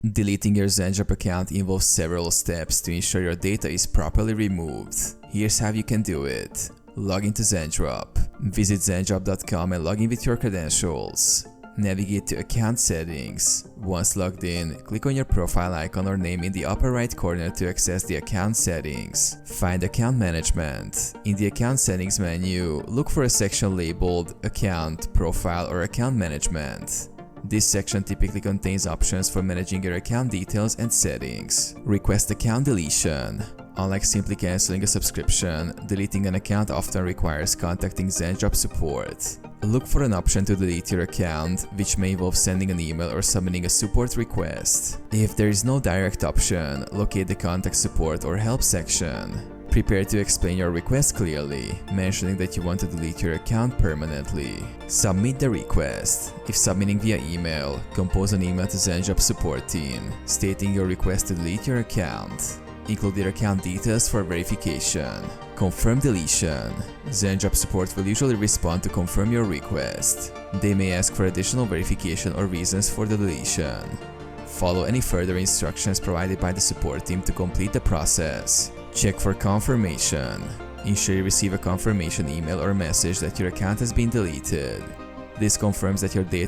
Deleting your Zendrop account involves several steps to ensure your data is properly removed. Here's how you can do it. Log into Zendrop. Visit zendrop.com and log in with your credentials. Navigate to Account Settings. Once logged in, click on your profile icon or name in the upper right corner to access the account settings. Find Account Management. In the Account Settings menu, look for a section labeled Account, Profile, or Account Management. This section typically contains options for managing your account details and settings. Request account deletion. Unlike simply canceling a subscription, deleting an account often requires contacting Zendrop support. Look for an option to delete your account, which may involve sending an email or submitting a support request. If there is no direct option, locate the Contact Support or Help section. Prepare to explain your request clearly, mentioning that you want to delete your account permanently. Submit the request. If submitting via email, compose an email to Zendrop support team, stating your request to delete your account. Include your account details for verification. Confirm deletion. Zendrop support will usually respond to confirm your request. They may ask for additional verification or reasons for the deletion. Follow any further instructions provided by the support team to complete the process. Check for confirmation. Ensure you receive a confirmation email or message that your account has been deleted. This confirms that your data